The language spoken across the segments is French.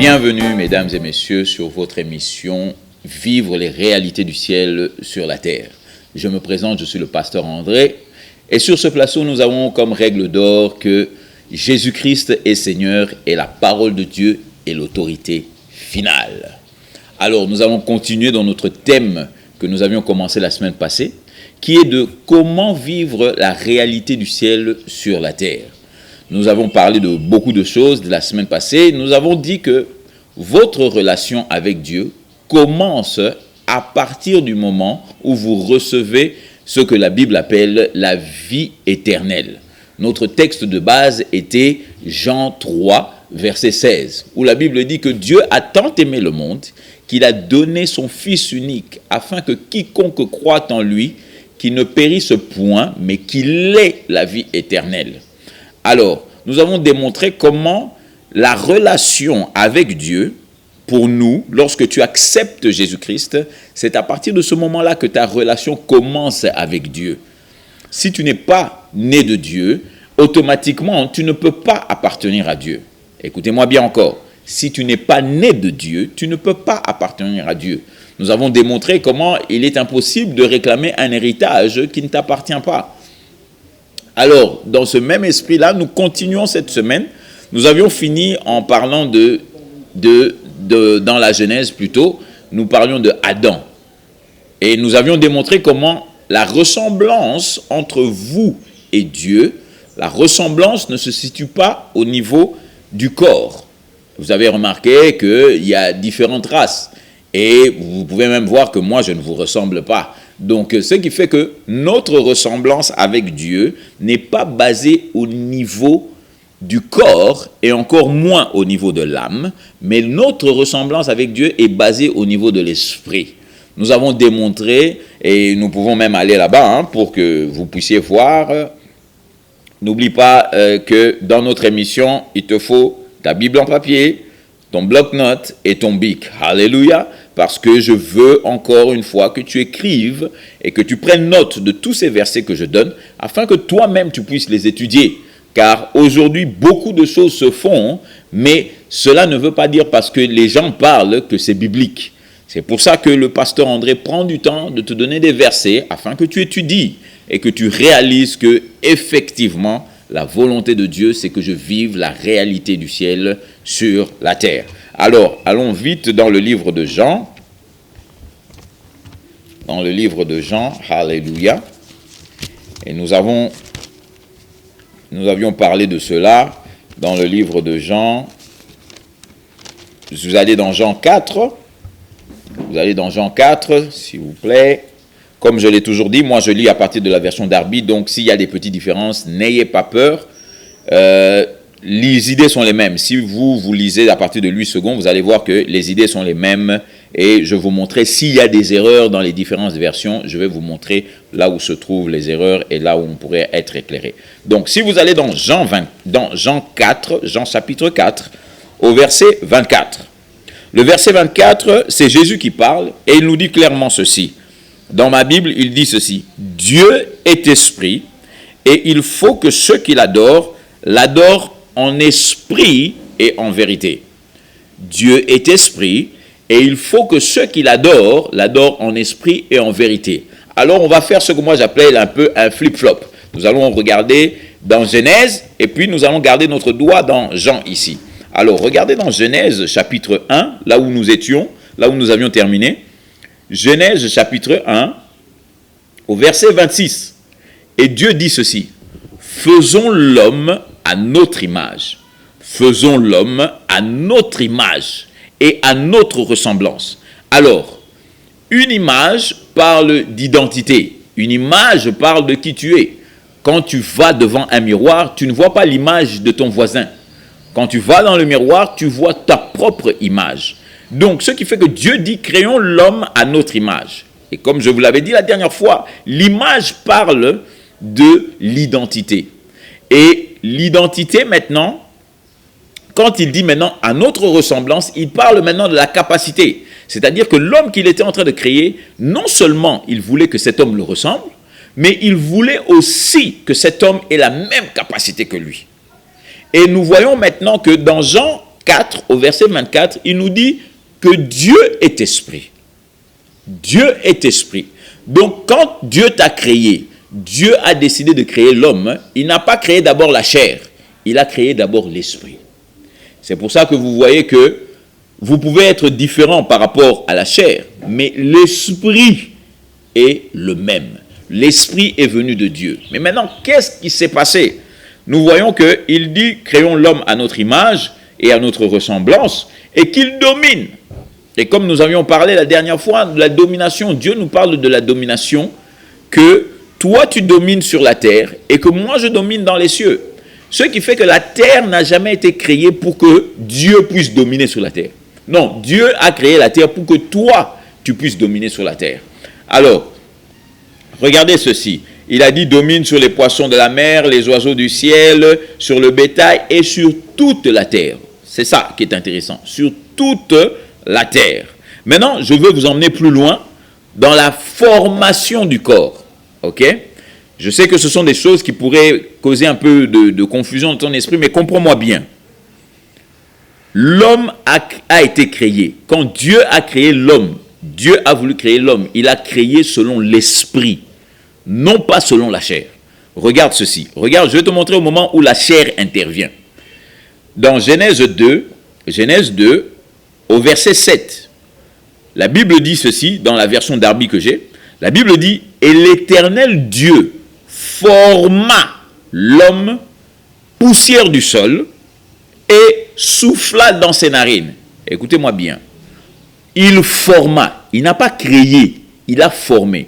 Bienvenue, mesdames et messieurs, sur votre émission « Vivre les réalités du ciel sur la terre ». Je me présente, je suis le pasteur André. Et sur ce plateau, nous avons comme règle d'or que Jésus-Christ est Seigneur et la parole de Dieu est l'autorité finale. Alors, nous allons continuer dans notre thème que nous avions commencé la semaine passée, qui est de comment vivre la réalité du ciel sur la terre. Nous avons parlé de beaucoup de choses de la semaine passée. Nous avons dit que votre relation avec Dieu commence à partir du moment où vous recevez ce que la Bible appelle la vie éternelle. Notre texte de base était Jean 3, verset 16, où la Bible dit que Dieu a tant aimé le monde qu'il a donné son Fils unique afin que quiconque croit en lui, qu'il ne périsse point, mais qu'il ait la vie éternelle. Alors, nous avons démontré comment la relation avec Dieu, pour nous, lorsque tu acceptes Jésus-Christ, c'est à partir de ce moment-là que ta relation commence avec Dieu. Si tu n'es pas né de Dieu, automatiquement, tu ne peux pas appartenir à Dieu. Écoutez-moi bien encore. Si tu n'es pas né de Dieu, tu ne peux pas appartenir à Dieu. Nous avons démontré comment il est impossible de réclamer un héritage qui ne t'appartient pas. Alors, dans ce même esprit-là, nous continuons cette semaine. Nous avions fini en parlant dans la Genèse plutôt, nous parlions de Adam. Et nous avions démontré comment la ressemblance entre vous et Dieu, la ressemblance ne se situe pas au niveau du corps. Vous avez remarqué qu'il y a différentes races. Et vous pouvez même voir que moi, je ne vous ressemble pas. Donc, ce qui fait que notre ressemblance avec Dieu n'est pas basée au niveau du corps et encore moins au niveau de l'âme, mais notre ressemblance avec Dieu est basée au niveau de l'esprit. Nous avons démontré, et nous pouvons même aller là-bas pour que vous puissiez voir. N'oublie pas que dans notre émission, il te faut ta Bible en papier, ton bloc-notes et ton bic. Alléluia! Parce que je veux encore une fois que tu écrives et que tu prennes note de tous ces versets que je donne, afin que toi-même tu puisses les étudier. Car aujourd'hui, beaucoup de choses se font, mais cela ne veut pas dire parce que les gens parlent que c'est biblique. C'est pour ça que le pasteur André prend du temps de te donner des versets afin que tu étudies et que tu réalises que effectivement, la volonté de Dieu, c'est que je vive la réalité du ciel sur la terre. Alors, allons vite dans le livre de Jean. Dans le livre de Jean, alléluia. Et nous avions parlé de cela dans le livre de Jean. Vous allez dans Jean 4. Vous allez dans Jean 4, s'il vous plaît. Comme je l'ai toujours dit, moi je lis à partir de la version Darby, donc s'il y a des petites différences, n'ayez pas peur. Les idées sont les mêmes. Si vous lisez à partir de 8 secondes, vous allez voir que les idées sont les mêmes. Et je vais vous montrer s'il y a des erreurs dans les différentes versions. Je vais vous montrer là où se trouvent les erreurs et là où on pourrait être éclairé. Donc, si vous allez dans Jean 4, Jean chapitre 4, au verset 24. Le verset 24, c'est Jésus qui parle et il nous dit clairement ceci. Dans ma Bible, il dit ceci. Dieu est esprit et il faut que ceux qui l'adorent en esprit et en vérité. Dieu est esprit et il faut que ceux qui l'adorent en esprit et en vérité. Alors on va faire ce que moi j'appelle un peu un flip-flop. Nous allons regarder dans Genèse et puis nous allons garder notre doigt dans Jean ici. Alors regardez dans Genèse chapitre 1, là où nous étions, là où nous avions terminé. Genèse chapitre 1, au verset 26. Et Dieu dit ceci. Faisons l'homme à notre image. Faisons l'homme à notre image et à notre ressemblance. Alors, une image parle d'identité. Une image parle de qui tu es. Quand tu vas devant un miroir, tu ne vois pas l'image de ton voisin. Quand tu vas dans le miroir, tu vois ta propre image. Donc, ce qui fait que Dieu dit, créons l'homme à notre image. Et comme je vous l'avais dit la dernière fois, l'image parle de l'identité. Et l'identité maintenant, quand il dit maintenant à notre ressemblance, il parle maintenant de la capacité. C'est-à-dire que l'homme qu'il était en train de créer, non seulement il voulait que cet homme le ressemble, mais il voulait aussi que cet homme ait la même capacité que lui. Et nous voyons maintenant que dans Jean 4, au verset 24, il nous dit que Dieu est esprit. Dieu est esprit. Donc, quand Dieu t'a créé, Dieu a décidé de créer l'homme, il n'a pas créé d'abord la chair, il a créé d'abord l'esprit. C'est pour ça que vous voyez que vous pouvez être différent par rapport à la chair, mais l'esprit est le même. L'esprit est venu de Dieu. Mais maintenant, qu'est-ce qui s'est passé? Nous voyons qu'il dit, créons l'homme à notre image et à notre ressemblance, et qu'il domine. Et comme nous avions parlé la dernière fois de la domination, Dieu nous parle de la domination, que toi tu domines sur la terre et que moi je domine dans les cieux. Ce qui fait que la terre n'a jamais été créée pour que Dieu puisse dominer sur la terre. Non, Dieu a créé la terre pour que toi tu puisses dominer sur la terre. Alors, regardez ceci. Il a dit domine sur les poissons de la mer, les oiseaux du ciel, sur le bétail et sur toute la terre. C'est ça qui est intéressant. Sur toute la terre. Maintenant, je veux vous emmener plus loin dans la formation du corps. Ok? Je sais que ce sont des choses qui pourraient causer un peu de confusion dans ton esprit, mais comprends-moi bien. L'homme a été créé. Quand Dieu a créé l'homme, Dieu a voulu créer l'homme. Il a créé selon l'esprit, non pas selon la chair. Regarde ceci. Regarde, je vais te montrer au moment où la chair intervient. Dans Genèse 2, au verset 7, la Bible dit ceci, dans la version Darby que j'ai. La Bible dit, « Et l'Éternel Dieu forma l'homme, poussière du sol, et souffla dans ses narines. » Écoutez-moi bien. Il forma. Il n'a pas créé. Il a formé.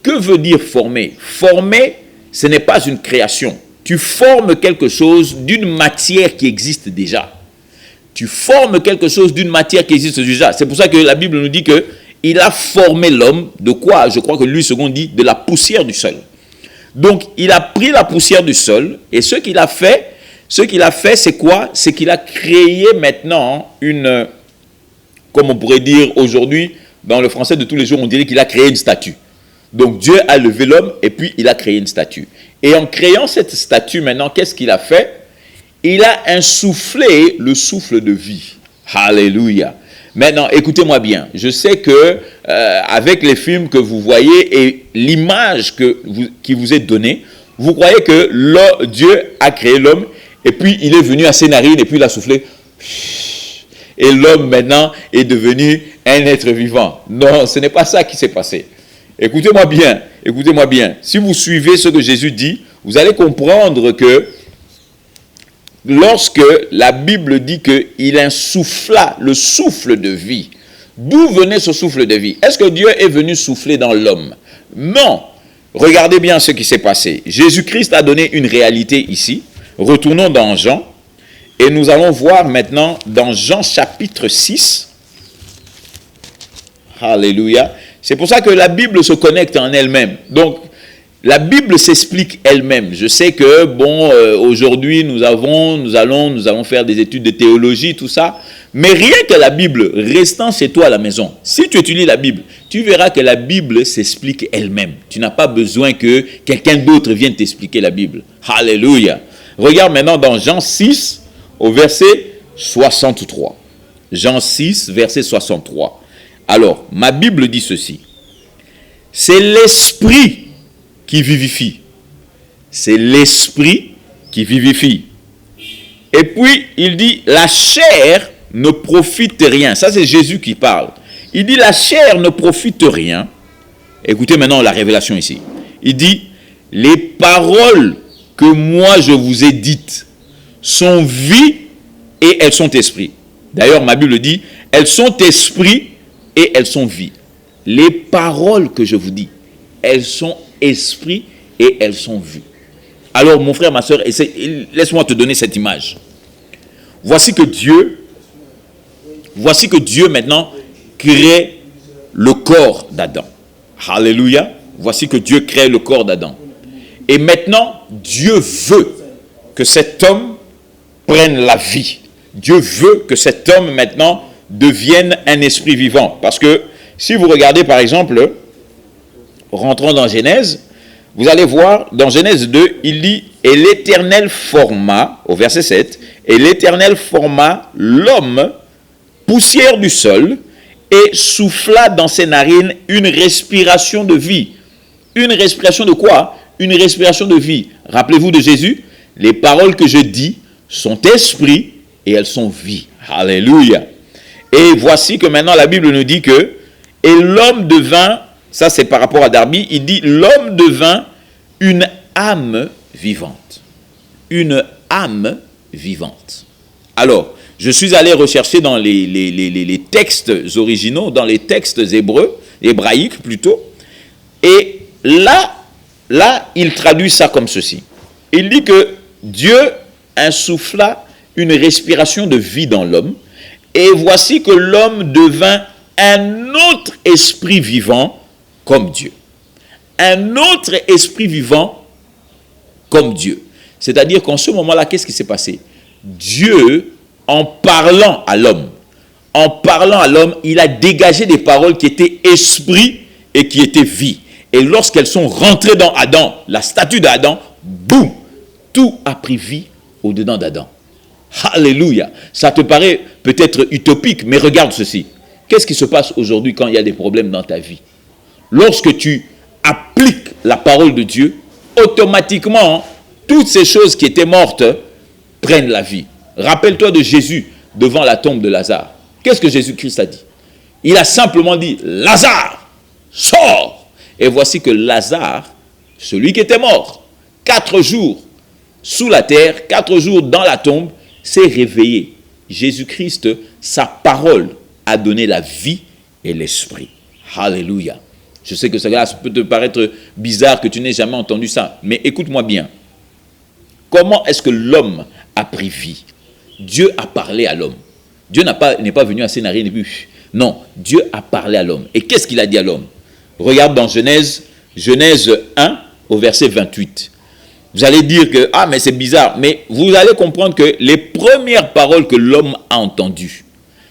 Que veut dire former? Former, ce n'est pas une création. Tu formes quelque chose d'une matière qui existe déjà. Tu formes quelque chose d'une matière qui existe déjà. C'est pour ça que la Bible nous dit qu'il a formé l'homme. De quoi? Je crois que lui, second dit, de la poussière du sol. Donc, il a pris la poussière du sol et ce qu'il a fait, c'est quoi? C'est qu'il a créé maintenant une, comme on pourrait dire aujourd'hui, dans le français de tous les jours, on dirait qu'il a créé une statue. Donc, Dieu a levé l'homme et puis il a créé une statue. Et en créant cette statue, maintenant, qu'est-ce qu'il a fait? Il a insufflé le souffle de vie. Alléluia. Maintenant, écoutez-moi bien. Je sais que avec les films que vous voyez et l'image qui vous est donnée, vous croyez que Dieu a créé l'homme et puis il est venu à ses narines et puis il a soufflé. Et l'homme maintenant est devenu un être vivant. Non, ce n'est pas ça qui s'est passé. Écoutez-moi bien. Écoutez-moi bien. Si vous suivez ce que Jésus dit, vous allez comprendre que lorsque la Bible dit qu'il insuffla le souffle de vie, d'où venait ce souffle de vie? Est-ce que Dieu est venu souffler dans l'homme? Non. Regardez bien ce qui s'est passé. Jésus-Christ a donné une réalité ici. Retournons dans Jean. Et nous allons voir maintenant dans Jean chapitre 6. Alléluia. C'est pour ça que la Bible se connecte en elle-même. Donc, la Bible s'explique elle-même. Je sais que, bon, aujourd'hui, nous allons faire des études de théologie, tout ça. Mais rien que la Bible, restant chez toi à la maison, si tu étudies la Bible, tu verras que la Bible s'explique elle-même. Tu n'as pas besoin que quelqu'un d'autre vienne t'expliquer la Bible. Alléluia. Regarde maintenant dans Jean 6, au verset 63. Jean 6, verset 63. Alors, ma Bible dit ceci. C'est l'esprit qui vivifie. C'est l'esprit qui vivifie. Et puis, il dit, la chair ne profite rien. Ça, c'est Jésus qui parle. Il dit, la chair ne profite rien. Écoutez maintenant la révélation ici. Il dit, les paroles que moi je vous ai dites sont vie et elles sont esprit. D'ailleurs, ma Bible dit, elles sont esprit et elles sont vie. Les paroles que je vous dis, elles sont esprit et elles sont vie. Alors, mon frère, ma soeur, laisse-moi te donner cette image. Voici que Dieu maintenant crée le corps d'Adam. Alléluia. Voici que Dieu crée le corps d'Adam. Et maintenant, Dieu veut que cet homme prenne la vie. Dieu veut que cet homme maintenant devienne un esprit vivant. Parce que si vous regardez par exemple, rentrons dans Genèse, vous allez voir, dans Genèse 2, il dit, et l'Éternel forma, au verset 7, et l'Éternel forma l'homme, poussière du sol, et souffla dans ses narines une respiration de vie. Une respiration de quoi? Une respiration de vie. Rappelez-vous de Jésus, les paroles que je dis sont esprit et elles sont vie. Alléluia. Et voici que maintenant la Bible nous dit que, et l'homme devint, ça c'est par rapport à Darby, il dit, l'homme devint une âme vivante. Une âme vivante. Alors, je suis allé rechercher dans les textes originaux, dans les textes hébraïques plutôt, et là, il traduit ça comme ceci. Il dit que Dieu insuffla une respiration de vie dans l'homme, et voici que l'homme devint un autre esprit vivant comme Dieu. Un autre esprit vivant comme Dieu. C'est-à-dire qu'en ce moment-là, qu'est-ce qui s'est passé? Dieu, en parlant à l'homme, il a dégagé des paroles qui étaient esprit et qui étaient vie. Et lorsqu'elles sont rentrées dans Adam, la statue d'Adam, boum, tout a pris vie au-dedans d'Adam. Alléluia. Ça te paraît peut-être utopique, mais regarde ceci. Qu'est-ce qui se passe aujourd'hui quand il y a des problèmes dans ta vie? Lorsque tu appliques la parole de Dieu, automatiquement, toutes ces choses qui étaient mortes prennent la vie. Rappelle-toi de Jésus devant la tombe de Lazare. Qu'est-ce que Jésus-Christ a dit? Il a simplement dit, Lazare, sors! Et voici que Lazare, celui qui était mort, 4 jours sous la terre, 4 jours dans la tombe, s'est réveillé. Jésus-Christ, sa parole a donné la vie et l'esprit. Alléluia. Je sais que ça peut te paraître bizarre que tu n'aies jamais entendu ça, mais écoute-moi bien. Comment est-ce que l'homme a pris vie? Dieu a parlé à l'homme. Dieu n'est pas venu à scénarier début. Non, Dieu a parlé à l'homme. Et qu'est-ce qu'il a dit à l'homme? Regarde dans Genèse 1 au verset 28. Vous allez dire que, ah mais c'est bizarre, mais vous allez comprendre que les premières paroles que l'homme a entendues,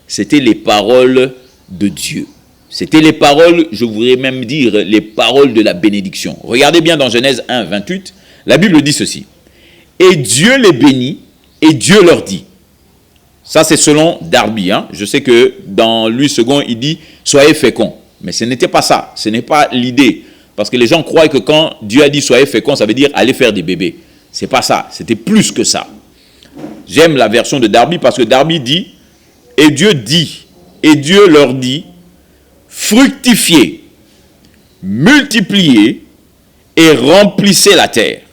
c'était les paroles de Dieu. C'était les paroles, je voudrais même dire, les paroles de la bénédiction. Regardez bien dans Genèse 1, 28, la Bible dit ceci. Et Dieu les bénit, et Dieu leur dit. Ça c'est selon Darby. Je sais que dans Louis II, il dit, soyez féconds. Mais ce n'était pas ça, ce n'est pas l'idée. Parce que les gens croient que quand Dieu a dit soyez féconds, ça veut dire allez faire des bébés. Ce n'est pas ça, c'était plus que ça. J'aime la version de Darby parce que Darby dit, et Dieu leur dit, fructifiez, multipliez et remplissez la terre.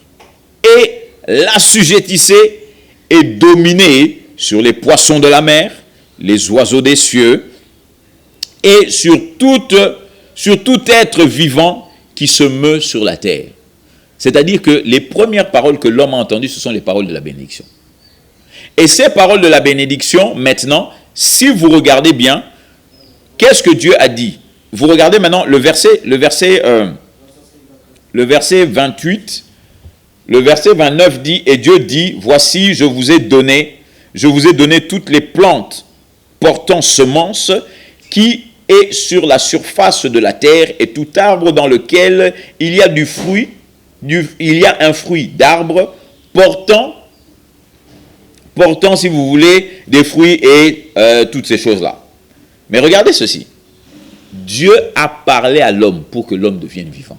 Et l'assujettissez et dominez sur les poissons de la mer, les oiseaux des cieux et sur tout être vivant qui se meut sur la terre. C'est-à-dire que les premières paroles que l'homme a entendues, ce sont les paroles de la bénédiction. Et ces paroles de la bénédiction, maintenant, si vous regardez bien, qu'est-ce que Dieu a dit? Vous regardez maintenant le verset 28, le verset 29 dit, et Dieu dit, voici, je vous ai donné toutes les plantes portant semence qui est sur la surface de la terre et tout arbre dans lequel il y a un fruit d'arbre portant, si vous voulez, des fruits et toutes ces choses-là. Mais regardez ceci. Dieu a parlé à l'homme pour que l'homme devienne vivant.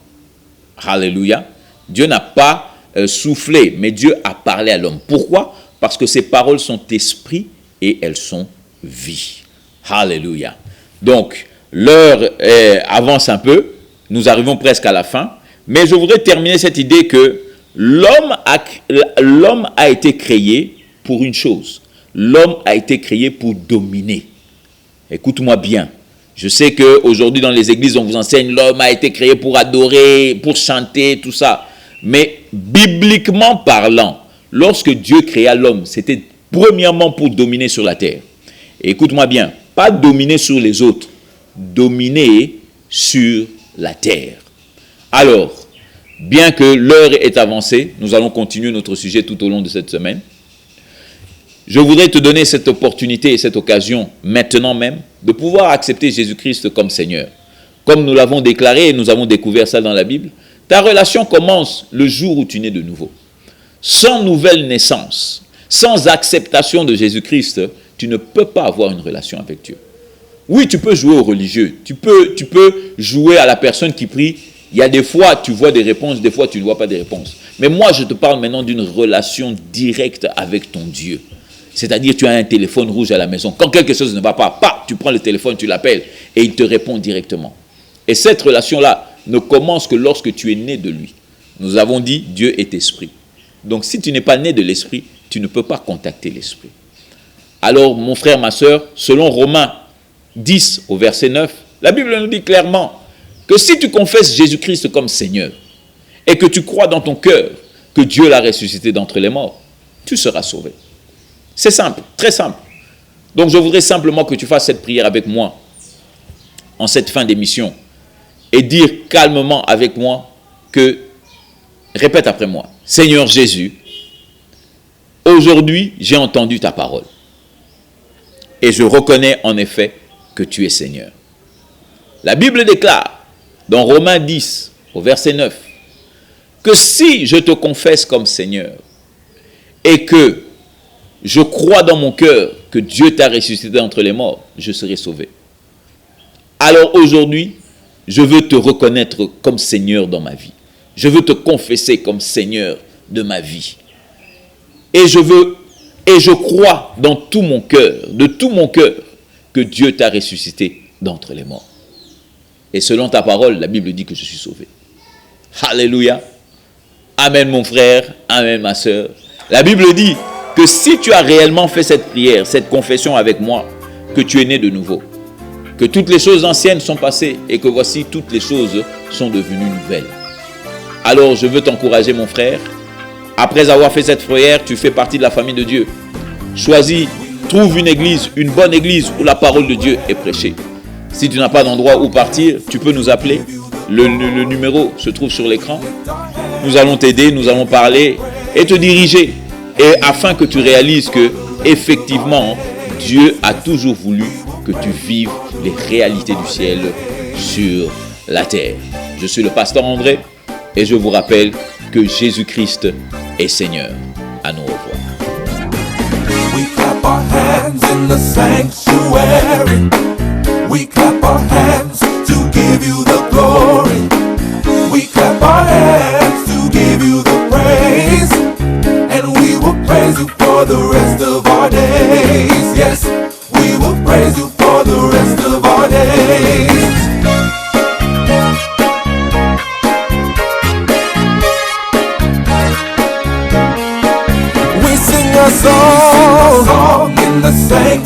Alléluia. Dieu n'a pas soufflé, mais Dieu a parlé à l'homme. Pourquoi? Parce que ses paroles sont esprit et elles sont vie. Alléluia. Donc, l'heure avance un peu, nous arrivons presque à la fin, mais je voudrais terminer cette idée que l'homme a été créé pour une chose. L'homme a été créé pour dominer. Écoute-moi bien. Je sais qu'aujourd'hui dans les églises, on vous enseigne l'homme a été créé pour adorer, pour chanter, tout ça. Mais bibliquement parlant, lorsque Dieu créa l'homme, c'était premièrement pour dominer sur la terre. Et écoute-moi bien, pas dominer sur les autres, dominer sur la terre. Alors, bien que l'heure est avancée, nous allons continuer notre sujet tout au long de cette semaine. Je voudrais te donner cette opportunité et cette occasion, maintenant même, de pouvoir accepter Jésus-Christ comme Seigneur. Comme nous l'avons déclaré et nous avons découvert ça dans la Bible, Ta relation commence le jour où tu nais de nouveau. Sans nouvelle naissance, sans acceptation de Jésus-Christ, tu ne peux pas avoir une relation avec Dieu. Oui, tu peux jouer au religieux, tu peux jouer à la personne qui prie. Il y a des fois, tu vois des réponses, des fois, tu ne vois pas des réponses. Mais moi, je te parle maintenant d'une relation directe avec ton Dieu. C'est-à-dire, tu as un téléphone rouge à la maison. Quand quelque chose ne va pas, tu prends le téléphone, tu l'appelles et il te répond directement. Et cette relation-là ne commence que lorsque tu es né de lui. Nous avons dit, Dieu est esprit. Donc, si tu n'es pas né de l'esprit, tu ne peux pas contacter l'esprit. Alors, mon frère, ma soeur, selon Romains 10 au verset 9, la Bible nous dit clairement que si tu confesses Jésus-Christ comme Seigneur et que tu crois dans ton cœur que Dieu l'a ressuscité d'entre les morts, tu seras sauvé. C'est simple, très simple. Donc, je voudrais simplement que tu fasses cette prière avec moi en cette fin d'émission et dire calmement avec moi que, répète après moi, Seigneur Jésus, aujourd'hui, j'ai entendu ta parole. Et je reconnais en effet que tu es Seigneur. La Bible déclare, dans Romains 10, au verset 9, que si je te confesse comme Seigneur et que je crois dans mon cœur que Dieu t'a ressuscité d'entre les morts, je serai sauvé. Alors aujourd'hui, je veux te reconnaître comme Seigneur dans ma vie. Je veux te confesser comme Seigneur de ma vie. Et je crois dans tout mon cœur, de tout mon cœur, que Dieu t'a ressuscité d'entre les morts. Et selon ta parole, la Bible dit que je suis sauvé. Alléluia. Amen mon frère, amen ma soeur. La Bible dit que si tu as réellement fait cette prière, cette confession avec moi, que tu es né de nouveau, que toutes les choses anciennes sont passées et que voici toutes les choses sont devenues nouvelles. Alors je veux t'encourager mon frère. Après avoir fait cette prière, tu fais partie de la famille de Dieu. Choisis, trouve une église, une bonne église où la parole de Dieu est prêchée. Si tu n'as pas d'endroit où partir, tu peux nous appeler. Le numéro se trouve sur l'écran. Nous allons t'aider, nous allons parler et te diriger. Et afin que tu réalises que, effectivement, Dieu a toujours voulu que tu vives les réalités du ciel sur la terre. Je suis le pasteur André et je vous rappelle que Jésus-Christ est Seigneur. À nous revoir. We clap our hands in the sanctuary. We clap our hands to give you the glory. We clap our hands to give you the praise. And we will praise you for the rest of our days. Yes, we will praise you for the rest of our days. We sing a song in the sanctuary.